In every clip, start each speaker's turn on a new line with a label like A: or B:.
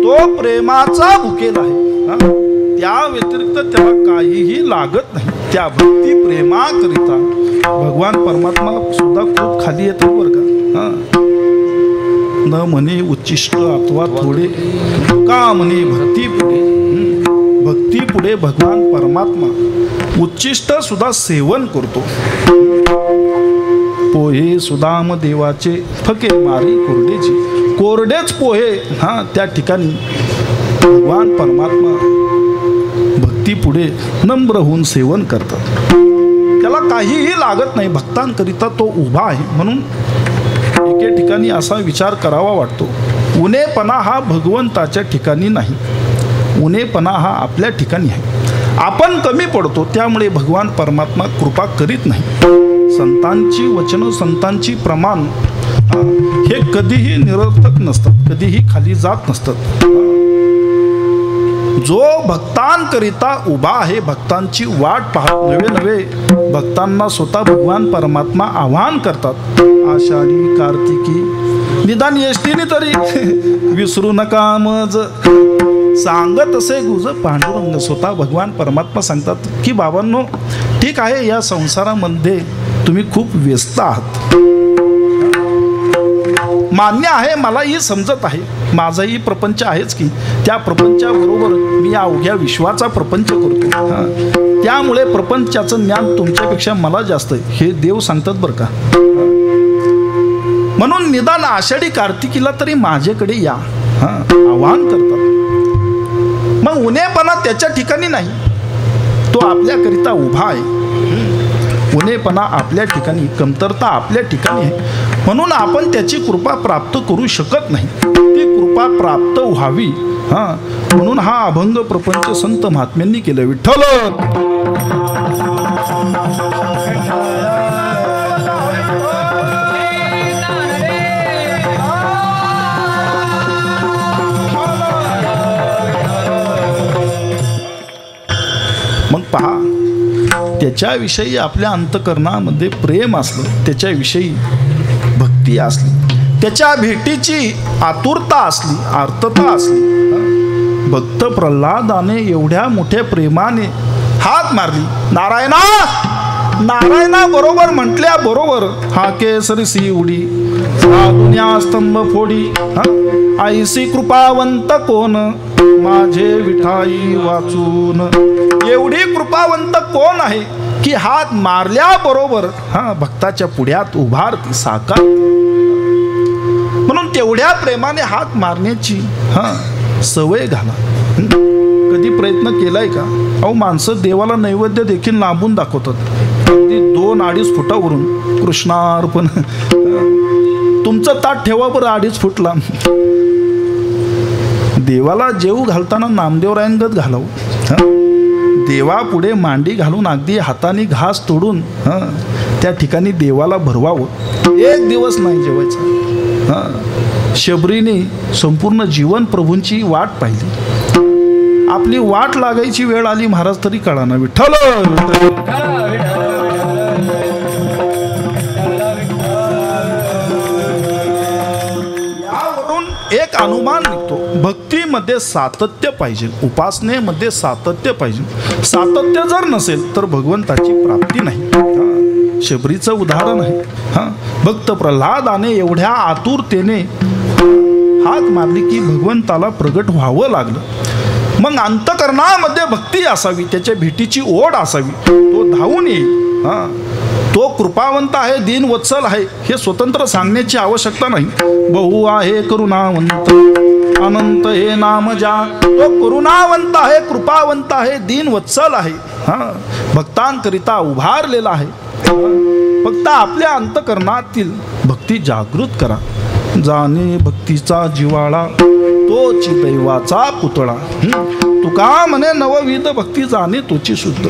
A: तो प्रेमाचा भुकेला आहे, त्या व्यतिरिक्त त्याला काहीही लागत नाही. त्या भक्ती प्रेमाकरिता भगवान परमात्मा सुद्धा खूप खाली येतो बरं का. न म्हणे उच्चिष्ट अथवा थोडे, का म्हणे भक्ती पुढे. भक्ती पुढे भगवान परमात्मा उच्चिष्ट सुद्धा सेवन करतो. पोहे सुदाम देवाचे फके मारी कोरडेचे, कोरडेच पोहे त्या ठिकाणी भगवान परमात्मा भक्ती पुढे नम्र होऊन सेवन करतात. त्याला काहीही लागत नाही, भक्तांकरिता तो उभा आहे. म्हणून एके ठिकाणी असा विचार करावा वाटतो, उनेपणा हा भगवंताच्या ठिकाणी नाही, उनेपणा हा आपल्या ठिकाणी आहे. आपण कमी पडतो, त्यामुळे भगवान परमात्मा कृपा करीत नाही. संतांची वचनं, संतांची प्रमाण हे कधीही निरर्थक नसतात, कधीही खाली जात नसतात. जो भक्तांकरिता उभा आहे, भक्तांची वाट पाहत नवे नवे भक्तांना स्वतः भगवान परमात्मा आवाहन करतात. आषाढी कार्तिकी निदान एसटीने तरी विसरू नका मज, सांगत असे गुज पांडुरंग. स्वतः भगवान परमात्मा सांगतात की बाबांनो, ठीक आहे, या संसारामध्ये तुम्ही खूप व्यस्त आहात, मान्य आहे, मलाही समजत आहे, माझाही प्रपंच आहेच की. त्या प्रपंचाबरोबर मी अवघ्या विश्वाचा प्रपंच करतो, त्यामुळे प्रपंचाचं ज्ञान तुमच्यापेक्षा मला जास्त आहे, हे देव सांगतात बरं का. म्हणून निदान आषाढी कार्तिकीला तरी माझ्याकडे या आवाहन करतात. मग उनेपणा त्याच्या ठिकाणी नाही, तो आपल्याकरिता उभा आहे. उनेपणा आपल्या ठिकाणी, कमतरता आपल्या ठिकाणी आहे. म्हणून आपण त्याची कृपा प्राप्त करू शकत नाही, ती कृपा प्राप्त व्हावी म्हणून हा अभंग प्रपंच संत महात्म्यांनी केलं. विठ्ठल मग पहा, त्याच्याविषयी आपल्या अंतकरणामध्ये प्रेम असलं, त्याच्याविषयी भक्ती असली, त्याच्या भेटीची आतुरता असली, आर्तता असली. भक्त प्रल्हादाने एवढ्या मोठ्या प्रेमाने हाक मारली, नारायणा नारायणा बरोबर म्हटल्या बरोबर हा केसरसी उडी, हा दुनिया स्तंभ फोडी, आईसी कृपावंत कोण माझे विठाई वाचून. एवढी कृपावंत कोण आहे की हात मारल्याबरोबर भक्ताच्या पुढ्यात उभारती, साकार. म्हणून तेवढ्या प्रेमाने हात मारण्याची सवय घाला. कधी प्रयत्न केलाय का? अहो, माणसं देवाला नैवेद्य देखील लांबून दाखवतात, अगदी 2-2.5 फुटावरून. कृष्णार्पण, तुमचं ताट ठेवा बरं 2.5 फूट लांब. देवाला जेवू घालताना नामदेवरायांगत घालावं. देवापुढे मांडी घालून अगदी हाताने घास तोडून त्या ठिकाणी देवाला भरवावं. एक दिवस नाही जेवायचा. शबरीने संपूर्ण जीवन प्रभूंची वाट पाहिली. आपली वाट लागायची वेळ आली महाराज तरी कळाना. विठ्ठल यावरून एक अनुमान निघतो, भक्तीमध्ये सातत्य पाहिजे, उपासनेमध्ये सातत्य पाहिजे. सातत्य जर नसेल तर भगवंताची प्राप्ती नाही. शबरीचं उदाहरण आहे. भक्त प्रल्हादाने एवढ्या आतुरतेने हाक मारली की भगवंताला प्रगट व्हावं लागलं. मग अंतकरणामध्ये भक्ती असावी, त्याच्या भेटीची ओढ असावी, तो धावून येईल. तो कृपावंत आहे, दीनवत्सल आहे, हे स्वतंत्र सांगण्याची आवश्यकता नाही. बहु आहे करुणावंत, अनंत हे नाम जा. तो करुणावंत आहे, कृपावंत आहे, दीनवत्सल आहे, भक्तांकरिता उभारलेला आहे. फक्त आपल्या अंतकरणातील भक्ती जागृत करा. जाणे भक्तीचा जिवाळा, तोची दैवाचा पुतळा. तुका म्हणे नवविध भक्ती जाणे तोची शुद्ध.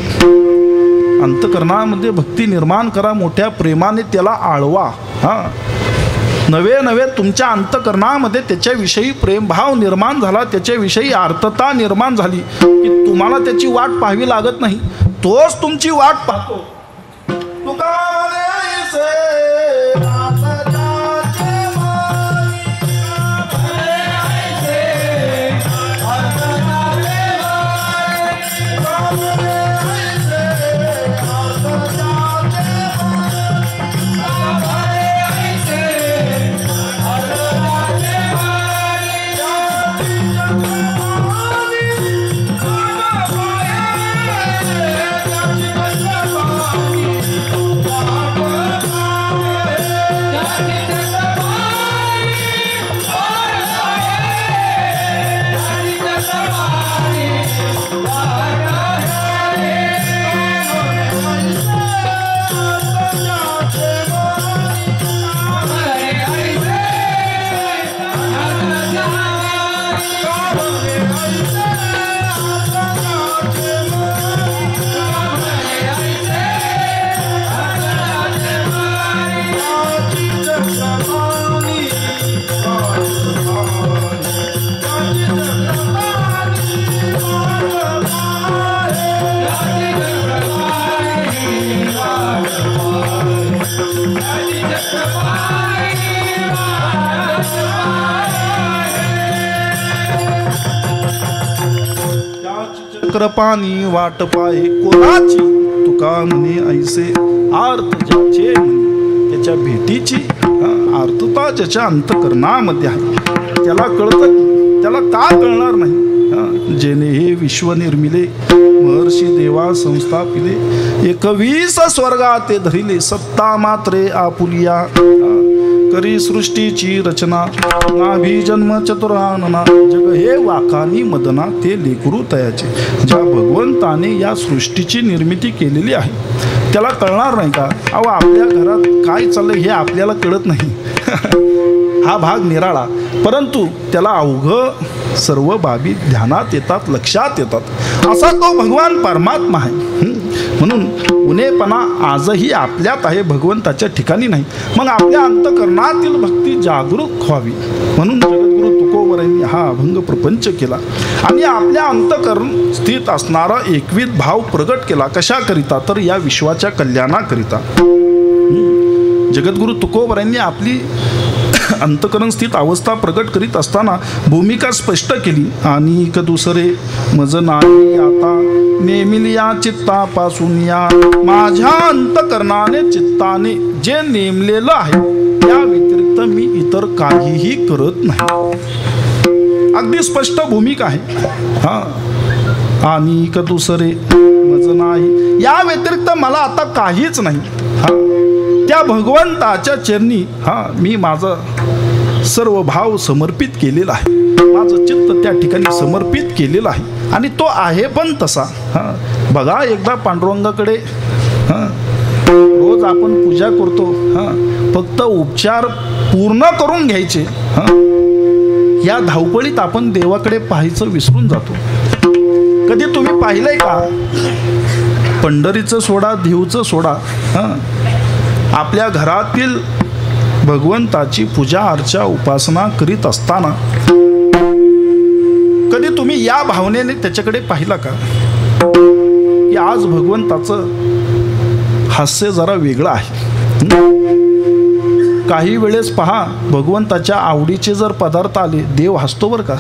A: अंतकरणामध्ये भक्ती निर्माण करा, मोठ्या प्रेमाने त्याला आळवा. नवे नवे तुमच्या अंतकरणामध्ये त्याच्याविषयी प्रेमभाव निर्माण झाला, त्याच्याविषयी आर्तता निर्माण झाली की तुम्हाला त्याची वाट पाहावी लागत नाही, तोच तुमची वाट पाहतो. तुका चक्रपाणी वाट पाहे कोणाची, तुका म्हणे ऐसे आर्त ज्याचे म्हणे. त्याच्या भेटीची आर्तता ज्याच्या अंतकरणामध्ये आहे त्याला कळतं, त्याला का कळणार नाही. जेणे हे विश्व निर्मिले महर्षी देवा संस्थापिले, 21 स्वर्गा ते धरिले सत्ता मात्रे आपुलिया. करी सृष्टीची रचना नाभी जन्म चतुरानना, जग हे वाकानी मदना ते लेकरू तयाचे. ज्या भगवंताने या सृष्टीची निर्मिती केलेली आहे त्याला कळणार नाही का. अहो आपल्या घरात काय चाललंय हे आपल्याला कळत नाही. हा भाग निराळा, परंतु त्याला अवघ सर्व बाबी ध्यानात येतात, लक्षात येतात. असा तो भगवान परमात्मा आहे. म्हणून उनेपणा आजही आपल्यात आहे, भगवंताच्या ठिकाणी नाही. मग आपल्या अंतकरणातील भक्ती जागरूक व्हावी म्हणून जगद्गुरु तुकोबरायांनी हा अभंग प्रपंच केला आणि आपल्या अंतकरण स्थित असणारा एकविध भाव प्रगट केला. कशाकरिता तर या विश्वाच्या कल्याणाकरिता. जगद्गुरु तुकोबरायांनी आपली अंतकरण स्थित अवस्था प्रकट करीत असताना भूमिका स्पष्ट केली. आणि दुसरे मज नाही आता नेमिलिया चित्तापासून या, माझ्या अंतकरणाने चित्ताने जे नेमलेलं आहे त्या व्यतिरिक्त मी इतर काहीही करत नाही. अगदी स्पष्ट भूमिका आहे. आणि दुसरे मज नाही, या व्यतिरिक्त मला आता काहीच नाही. त्या भगवंताच्या चरणी मी माझा सर्व भाव समर्पित केलेला आहे, माझं चित्त त्या ठिकाणी समर्पित केलेलं आहे. आणि तो आहे पण तसा. बघा एकदा पांडुरंगाकडे रोज आपण पूजा करतो, फक्त उपचार पूर्ण करून घ्यायचे. या धावपळीत आपण देवाकडे पाहायचं विसरून जातो. कधी तुम्ही पाहिलंय का, पंढरीचं सोडा देऊचं सोडा, आपल्या घरातील भगवंताची पूजा अर्चा उपासना करीत असताना कधी तुम्ही या भावनेने त्याच्याकडे पाहिला का की आज भगवंताचं हास्य जरा वेगळं आहे. काही वेळेस पहा, भगवंताच्या आवडीचे जर पदार्थ आले देव हसतो बरं का.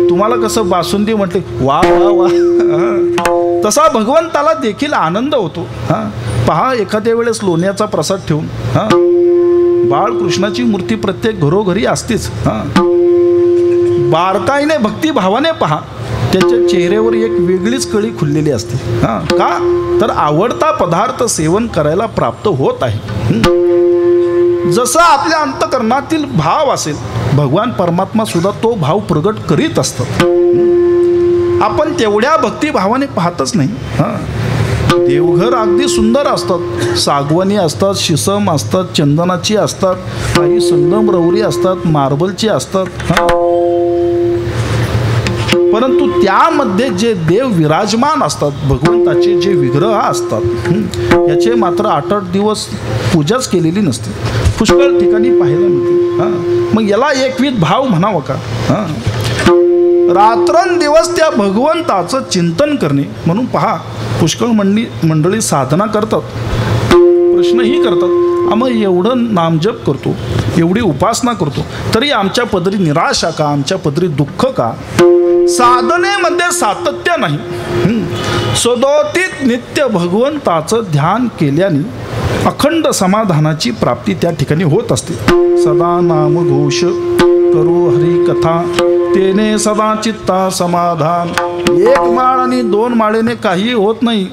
A: तुम्हाला कसं बासुंदी म्हटले वा वा वा, तसा भगवंताला देखील आनंद होतो. पहा एखाद्या वेळेस लोण्याचा प्रसाद ठेवून बाळकृष्णाची मूर्ती प्रत्येक घरोघरी असतेच. बारकाईने भक्तिभावाने पहा, त्याच्या चेहऱ्यावर एक वेगळीच कळी खुललेली असते. का तर आवडता पदार्थ सेवन करायला प्राप्त होत आहे. जसा आपल्या अंतकरणातील भाव असेल भगवान परमात्मा सुद्धा तो भाव प्रगट करीत असतात. आपण तेवढ्या भक्तिभावाने पाहतच नाही. देवघर अगदी सुंदर असतात, सागवानी असतात, शिसम असतात, चंदनाची असतात, काही संगमरवरी असतात, मार्बलची असतात. परंतु त्यामध्ये जे देव विराजमान असतात, भगवंताचे जे विग्रह असतात, याचे मात्र 8-8 दिवस पूजाच केलेली नसते, पुष्कळ ठिकाणी पाहायला मिळते. मग याला एकविध भाव म्हणावं का. रात्रंदिवस त्या भगवंताचं चिंतन करणे. म्हणून पहा, पुष्कळ मंडळी साधना करतात, प्रश्नही करतात, मग एवढं नामजप करतो, एवढी उपासना करतो, तरी आमच्या पदरी निराशा का, आमच्या पदरी दुःख का. साधनेमध्ये सातत्य नाही. सदोदित नित्य भगवंताचं ध्यान केल्याने अखंड समाधानाची प्राप्ती त्या ठिकाणी होत असते. सदा नाम घोष करू हरी कथा, तेने सदा चित्ता समाधान. एक माळ आणि 2 माळेने काही होत नाही.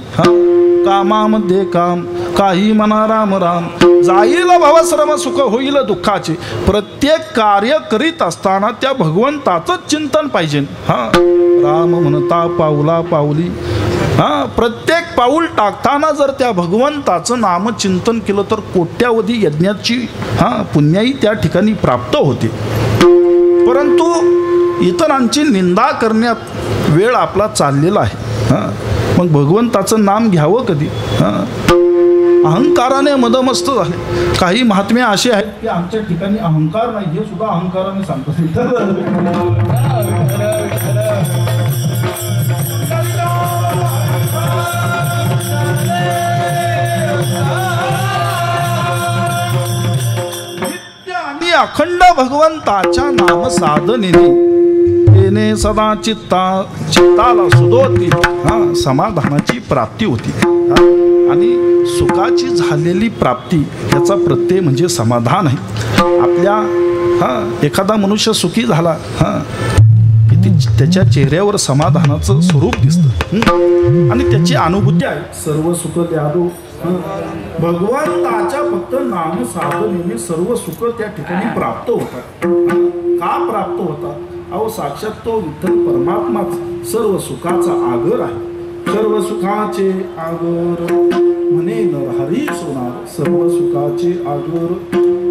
A: कामामध्ये काम, काही मना राम राम. जाईल भवश्रम सुख होईल दुःखाचे. प्रत्येक कार्य करीत असताना त्या भगवंताचं चिंतन पाहिजे. राम म्हणता पाऊला पाऊली. प्रत्येक पाऊल टाकताना जर त्या भगवंताचं नामचिंतन केलं तर कोट्यावधी यज्ञाची पुण्याई त्या ठिकाणी प्राप्त होते. परंतु इतरांची निंदा करण्यात वेळ आपला चाललेला आहे. मग भगवंताचं नाम घ्यावं कधी. अहंकाराने मदमस्त झाले. काही महात्मे असे आहेत की आमच्या ठिकाणी अहंकार नाही, हे सुद्धा अहंकाराने सांगतात. अखंड भगवंताच्या नाम साधनेने ते तेने सदा चित्ताला सुधोती समाधानाची प्राप्ती होती आणि सुखाची झालेली प्राप्ती याचा प्रत्यय म्हणजे समाधान आहे. आपल्या एखादा मनुष्य सुखी झाला की त्याच्या चेहऱ्यावर समाधानाचं स्वरूप दिसतं आणि त्याची अनुभूती आहे. सर्व सुख द्यादो भगवंताच्या फक्त नाम साधनेने सर्व सुख त्या ठिकाणी प्राप्त होतात. का प्राप्त होतात? अहो साक्षात तो विठ्ठल परमात्माच सर्व सुखाचा आगर आहे. सर्व सुखाचे आगर म्हणे नरहरी सोनार. सर्व सुखाचे आगर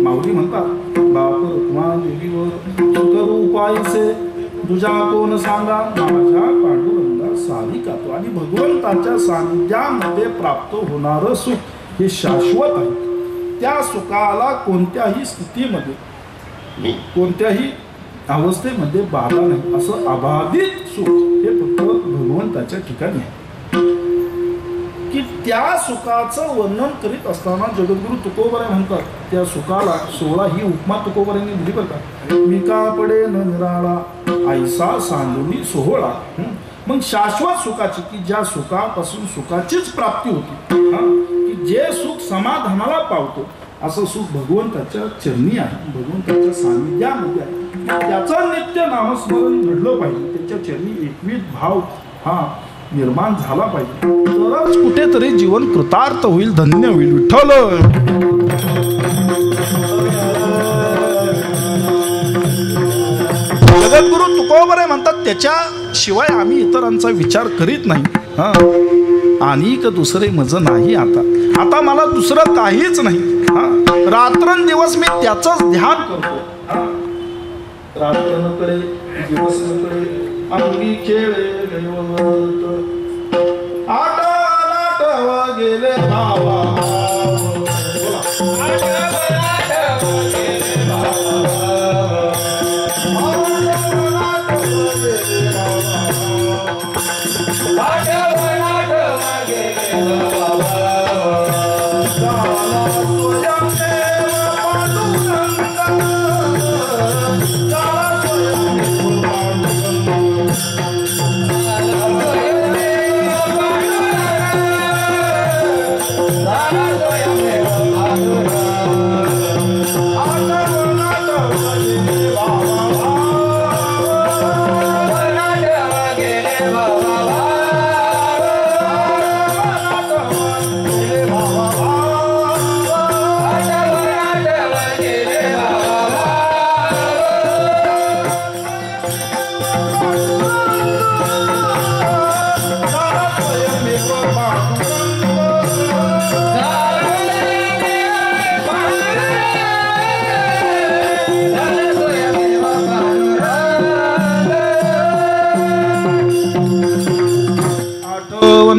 A: माऊली म्हणतात बाप रुक्मा देवीवर सुखरूपायसे तुझा कोण सांगा माझ्या पांडुरंगा साधिका तो. आणि भगवंताच्या सानिध्यामध्ये प्राप्त होणारं सुख हे शाश्वत आहे. त्या सुखाला कोणत्याही स्थितीमध्ये कोणत्याही अवस्थेमध्ये बाधा नाही. असं अबाधित सुख हे फक्त भगवंताच्या ठिकाणी आहे. की त्या सुखाचं वर्णन करीत असताना जगद्गुरु तुकोबराय म्हणतात त्या सुखाला 16 ही उपमा तुकोबरायांनी दिली बरं का. मी का पडे न निराळा ऐसा सांडुनी सोहळा. मग शाश्वत सुखाची की ज्या सुखापासून सुखाचीच प्राप्ती होती की जे सुख समाधानाला पावतो असं सुख भगवंताच्या चरणी आहे. भगवंताच्या सानिध्यामध्ये आहे. त्याचं नित्य नामस्मरण घडलं पाहिजे. त्याच्या चरणी एकविध भाव निर्माण झाला पाहिजे. तरच कुठेतरी जीवन कृतार्थ होईल, धन्य होईल. विठ्ठल जगद्गुरु तुकोबराय म्हणतात त्याच्याशिवाय आम्ही इतरांचा विचार करीत नाही. आणि दुसरे मज नाही. आता मला दुसरं काहीच नाही. रात्रंदिवस मी त्याचंच ध्यान करतो. रात्र नकडे दिवस नकडे अंगी खेळे आठव गेले भावा.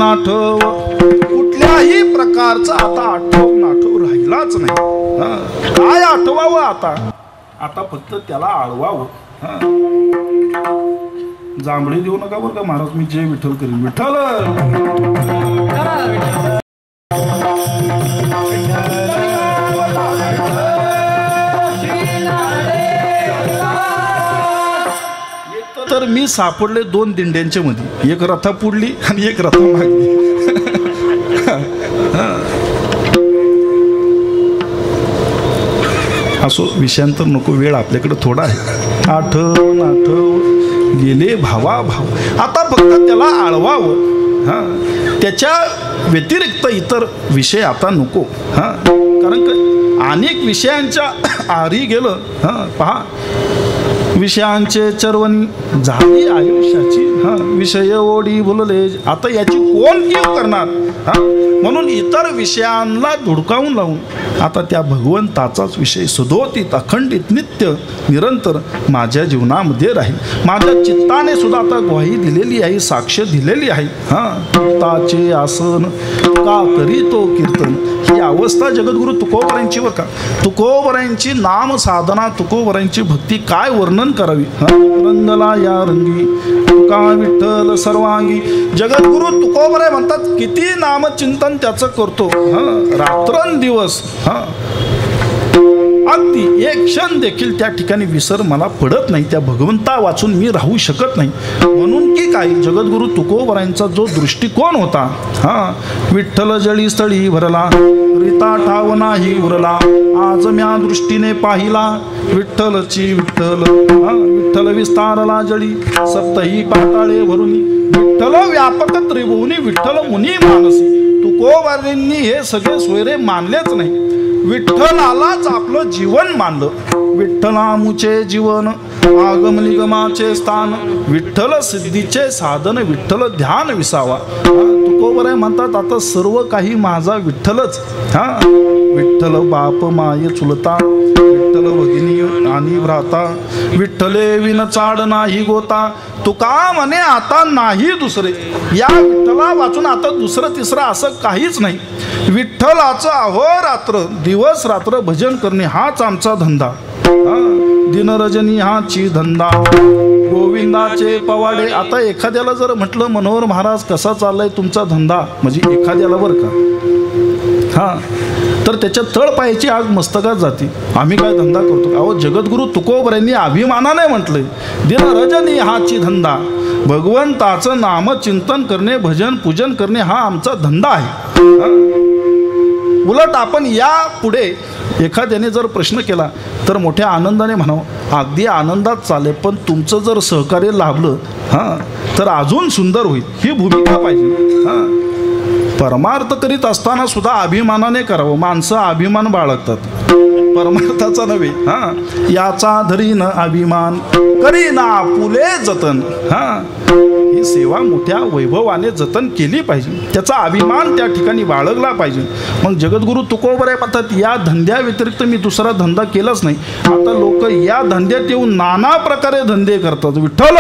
A: आठव कुठल्याही प्रकारचा आता आठव राहिलाच नाही. काय आठवावं आता फक्त त्याला आळवावं. जांभळी देऊ नका बरं का महाराज. मी जय विठ्ठल करीन. विठ्ठल तर मी सापडले 2 दिंड्यांच्या मध्ये. एक रथा पुढली आणि एक रथा मागली. असो विषयांतर नको, वेळ आपल्याकडे थोडा आहे. आठव गेले भावा भाव. आता फक्त त्याला आळवावं. त्याच्या व्यतिरिक्त इतर विषय आता नको. कारण अनेक विषयांच्या आरी गेलं. पहा विषयांचे चरवणी झाली आयुष्याची. विषय ओढी भुलले. आता याची कोण कीव करणार? म्हणून इतर विषयांना धुडकावून लावून आता त्या भगवंताचाच विषय सदोतीत अखंडित नित्य निरंतर माझ्या जीवनामध्ये राहील. माझ्या चित्ताने सुद्धा आता ग्वाही दिलेली आहे, साक्ष दिलेली आहे. चित्ताचे आसन का करीतो कीर्तन. ही अवस्था जगद्गुरु तुकोबरायांची बरं का. तुकोबरायांची नाम साधना, तुकोबरायांची भक्ती काय वर्णन करावी. रंगला या रंगी तुका विठ्ठल सर्वांगी. जगद्गुरु तुकोबराय म्हणतात किती नामचिंतन त्याचं करतो रात्रंदिवस. अगदी एक क्षण देखील त्या ठिकाणी विसर मला पडत नाही. त्या भगवंता वाचून मी राहू शकत नाही. म्हणून की काय जगद्गुरु तुकोबरायांचा जो दृष्टिकोन होता, विठ्ठल जळी स्थळी भरला, रीता ठाव नाही उरला, आज म्या दृष्टीने पाहिला, विठ्ठलची विठ्ठल विठ्ठल विस्तारला जळी, सप्तही पाताळे भरुनी, विठ्ठल व्यापक त्रिभुवनी, विठ्ठल मुनी मानसी. तुकोबारांनी हे सगळे सोयरे मानलेच नाही, विठ्ठलालाच आपलं जीवन मानलं. विठ्ठलामुचे जीवन आगम निगमाचे स्थान, विठ्ठल सिद्धीचे साधन, विठ्ठल ध्यान विसावा. तुकोबराय म्हणतात आता सर्व काही माझा विठ्ठलच. विठ्ठल बाप माय चुलता, विठ्ठल भगिनी आणि भ्राता, विठ्ठले विन चाड नाही गोता, तुका म्हणे आता नाही दुसरे. या विठ्ठला वाचून आता दुसरं तिसरं असं काहीच नाही. विठ्ठलाचं अहोरात्र दिवस रात्र भजन करणे हाच आमचा धंदा. दिनरजनी हाची धंदा, गोविंदाचे पवाडे. आता एखाद्याला जर म्हटलं मनोहर महाराज कसा चाललाय तुमचा धंदा, म्हणजे एखाद्याला बरं का, तर त्याच्या तळपायाची आग मस्तकात जाते. आम्ही काय धंदा करतो? अहो जगद्गुरु तुकोबरायांनी अभिमानाने म्हटलंय, दिनरजनी हाची धंदा. भगवंताचं नामचिंतन करणे, भजन पूजन करणे हा आमचा धंदा आहे. उलट आपण या पुढे एखाद्याने जर प्रश्न केला तर मोठ्या आनंदाने म्हणावं, अगदी आनंदात चालेल, पण तुमचं जर सहकार्य लाभलं तर अजून सुंदर होईल. ही भूमिका पाहिजे. परमार्थ करीत असताना सुद्धा अभिमानाने करावं. माणसं अभिमान बाळगतात, परमार्थाचा नव्हे. याचा धरीन अभिमान करीना पुले जतन. ही सेवा मोठ्या वैभवाने जतन केली पाहिजे, त्याचा अभिमान त्या ठिकाणी बाळगला पाहिजे. मग जगद्गुरु तुकोबराय म्हणतात या धंद्या व्यतिरिक्त मी दुसरा धंदा केलाच नाही. आता लोक या धंद्यात येऊन नाना प्रकारे धंदे करतात. विठ्ठल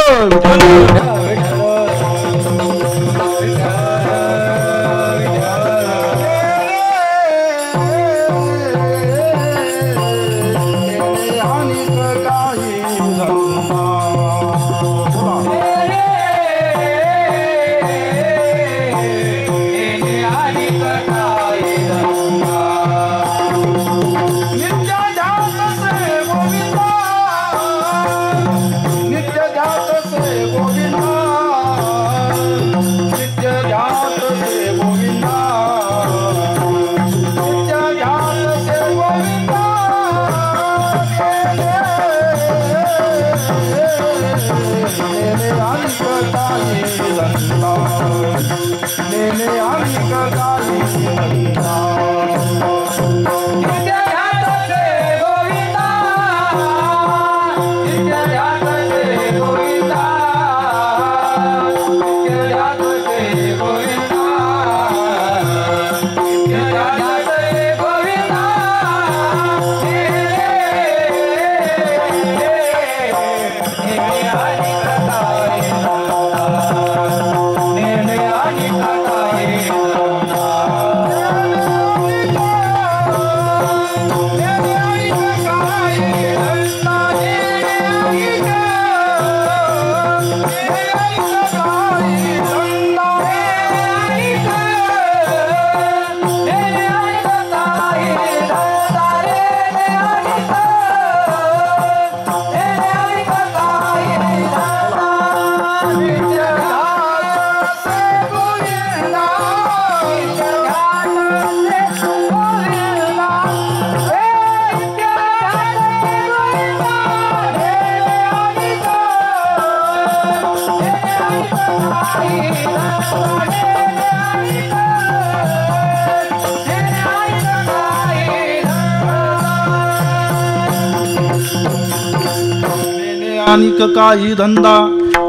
A: अनिक काही धंदा.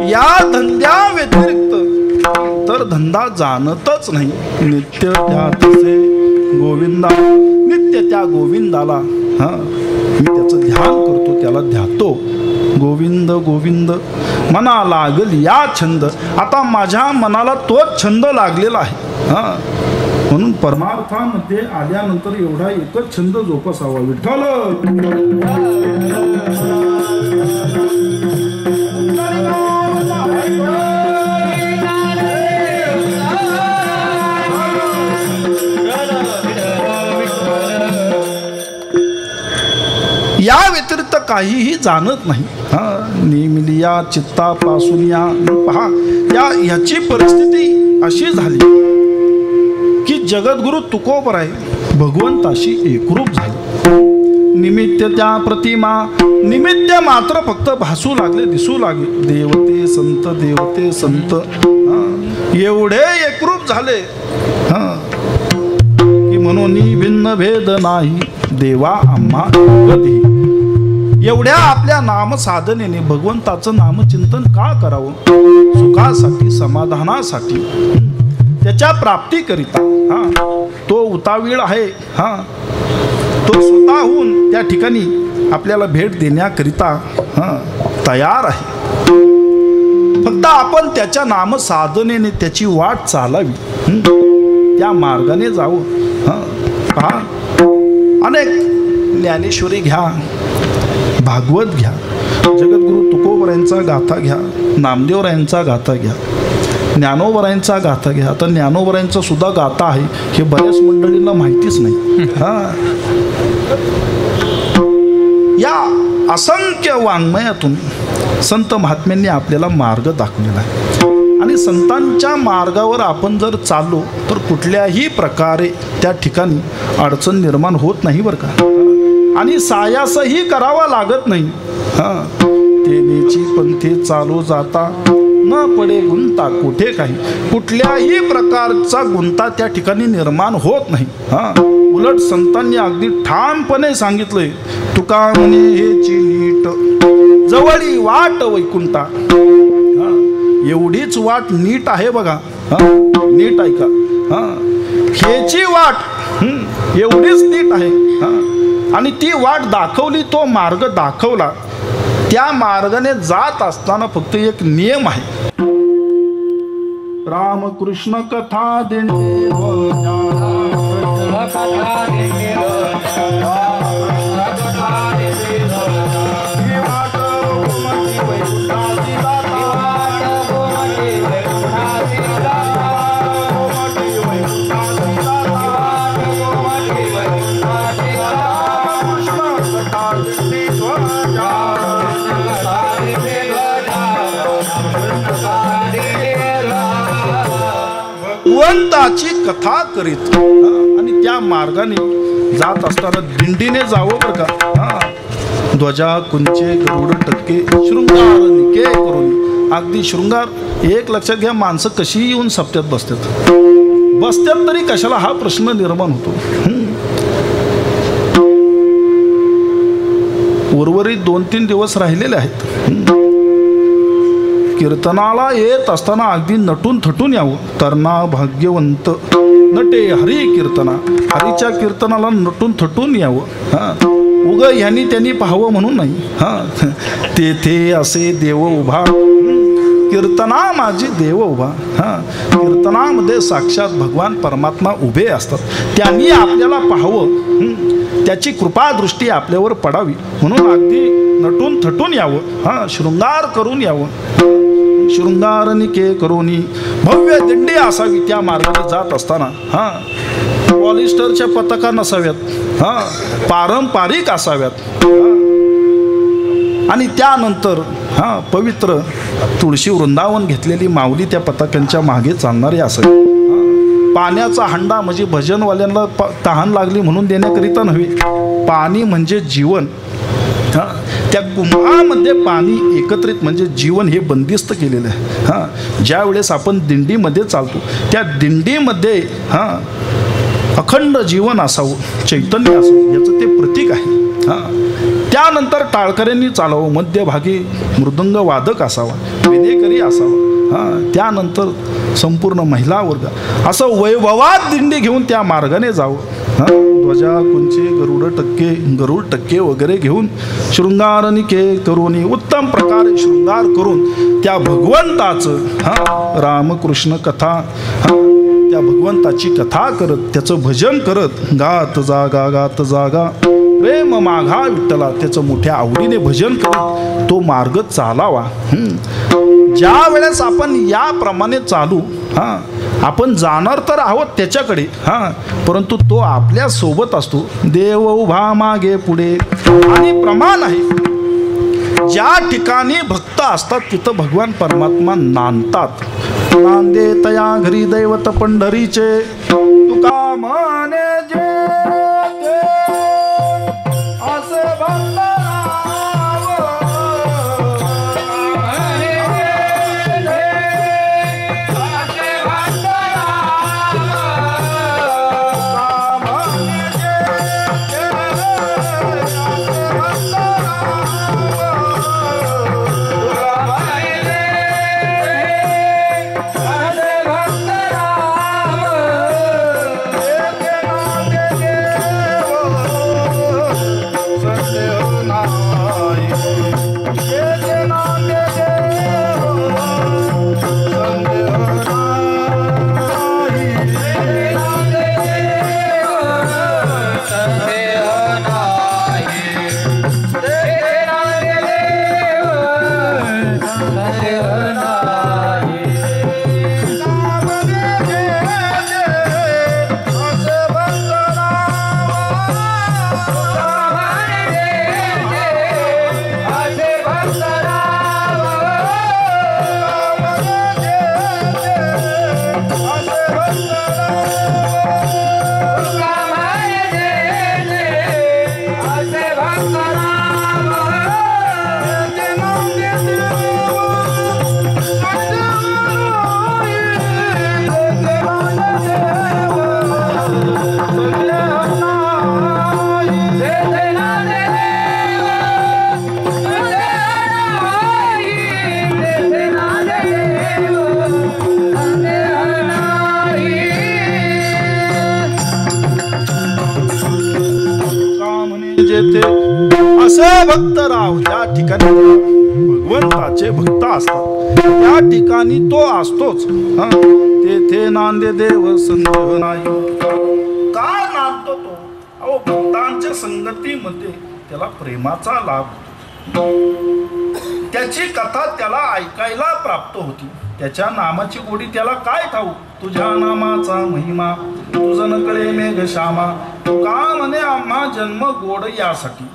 A: या धंद्या व्यतिरिक्त तर धंदा जाणतच नाही. नित्य ध्यातसे गोविंदा, नित्य त्या गोविंदाला मी त्याचं ध्यान करतो, त्याला ध्यातो. गोविंद गोविंद मना लागल या छंद. आता माझ्या मनाला तोच छंद लागलेला आहे. म्हणून परमार्थामध्ये आल्यानंतर एवढा एकच छंद जोपासावा. विठ्ठल काहीही जाणत नाही. निमिलिया चित्तापासून या पहा याची परिस्थिती अशी झाली की जगद्गुरु तुकोबराय भगवंताशी एकरूप झाले. निमित्त त्या प्रतिमा निमित्त मात्र फक्त भासू लागले, दिसू लागले. देवते संत एवढे एकरूप झाले की म्हणून भिन्न भेद नाही देवा आम्हा कधी. एवढ्या आपल्या नाम साधनेने भगवंताचं नामचिंतन का करावं? सुखासाठी, समाधानासाठी, त्याच्या प्राप्तीकरिता. तो उतावीळ आहे. तो स्वतःहून त्या ठिकाणी आपल्याला भेट देण्याकरिता तयार आहे. फक्त आपण त्याच्या नाम साधनेने त्याची वाट चालावी, त्या मार्गाने जावं. पहा अनेक ज्ञानेश्वरी घ्या, भागवत घ्या, जगद्गुरु तुकोबरायांचा गाथा घ्या, नामदेवरायांचा गाथा घ्या, ज्ञानोबरायांचा गाथा घ्या. आता ज्ञानोबरायांचा सुद्धा गाथा आहे हे बऱ्याच मंडळींना माहितीच नाही. या असंख्य वाङ्मयातून संत महात्म्यांनी आपल्याला मार्ग दाखवलेला आहे. आणि संतांच्या मार्गावर आपण जर चाललो तर कुठल्याही प्रकारे त्या ठिकाणी अडचण निर्माण होत नाही बरं का. आणि सायासही करावा लागत नाही. तेनेची पंथे चालू जाता न पडे गुंता कुठे काही. कुठल्याही प्रकारचा गुंता त्या ठिकाणी निर्माण होत नाही. उलट संतांनी अगदी ठामपणे सांगितलंय, तुका म्हणे हेची नीट जवळी वाट वैकुंठा. एवढीच वाट नीट आहे बघा. नीट ऐका. हेची वाट एवढीच नीट आहे. आणि ती वाट दाखवली, तो मार्ग दाखवला. त्या मार्गाने जात असताना फक्त एक नियम आहे. रामकृष्ण कथा दिंडी भगवंताची कथा करीत आणि त्या मार्गाने जात असताना दिंडीने जावं बरं का. ध्वजा कुंचे गरुड टक्के शृंगार निके करून. अगदी शृंगार. एक लक्षात घ्या, माणसं कशी येऊन सप्त्यात बसतात तरी कशाला हा प्रश्न निर्माण होतो. उर्वरित 2-3 दिवस राहिलेले आहेत. कीर्तनाला येत असताना अगदी नटून थटून यावं. तरणा भाग्यवंत नटे हरी कीर्तना. हरीच्या कीर्तनाला नटून थटून यावं. उग ह्यांनी त्यांनी पाहावं म्हणून नाही. तेथे असे देव उभा कीर्तना माझी देव उभा. कीर्तनामध्ये साक्षात भगवान परमात्मा उभे असतात. त्यांनी आपल्याला पाहावं, त्याची कृपादृष्टी आपल्यावर पडावी म्हणून अगदी नटून थटून यावं. शृंगार करून यावं. शृंगार निके करोनी भव्य दिंडी असावी त्या मार्गाने जात असताना. पॉलिस्टरच्या पताका नसाव्यात, पारंपरिक असाव्यात. आणि त्यानंतर पवित्र तुळशी वृंदावन घेतलेली माऊली त्या पताकांच्या मागे चालणारी असावी. पाण्याचा हंडा म्हणजे भजनवाल्यांना तहान लागली म्हणून देण्याकरिता नव्हे. पाणी म्हणजे जीवन. त्या कुंभामध्ये पाणी एकत्रित म्हणजे जीवन हे बंदिस्त केलेलं आहे. ज्या वेळेस आपण दिंडीमध्ये चालतो त्या दिंडीमध्ये अखंड जीवन असावं, चैतन्य असावं, याचं ते प्रतीक आहे. त्यानंतर टाळकऱ्यांनी चालावं, मध्यभागी मृदंग वादक असावा, विनेकरी असावा. त्यानंतर संपूर्ण महिला वर्ग असं वैभवात दिंडी घेऊन त्या मार्गाने जावं. ध्वजा कुंचे गरुड टक्के वगैरे घेऊन शृंगार निके करून उत्तम प्रकारे शृंगार करून त्या भगवंताचं रामकृष्ण कथा, त्या भगवंताची कथा करत, त्याचं भजन करत, गात जागा प्रेम माघा विठ्ठला, त्याचं मोठ्या आवडीने भजन करत तो मार्ग चालावा. ज्या वेळेस आपण याप्रमाणे चालू, आपण जाणार तर आहोत त्याच्याकडे, परंतु तो आपल्या सोबत असतो. देव उभा मागे पुढे आणि प्रमाण आहे. ज्या ठिकाणी भक्त असतात तिथं भगवान परमात्मा नांदतात. नांदे तया घरी दैवत पंढरीचे तुका म्हणे जे ते असे भक्त असे भक्त राव ज्या ठिकाणी भगवंताचे भक्त असतात त्या ठिकाणी तो असतोच. तेथे नांदे देव संदेह नाही. का नांदतो तो? अहो भक्तांच्या संगतीमध्ये त्याला प्रेमाचा लाभ होतो. त्याची कथा त्याला ऐकायला प्राप्त होती. त्याच्या नामाची गोडी त्याला काय ठाऊक? तुझ्या नामाचा महिमा तुझं नकळे मेघ श्यामा. का म्हणे आम्हा जन्म गोड यासाठी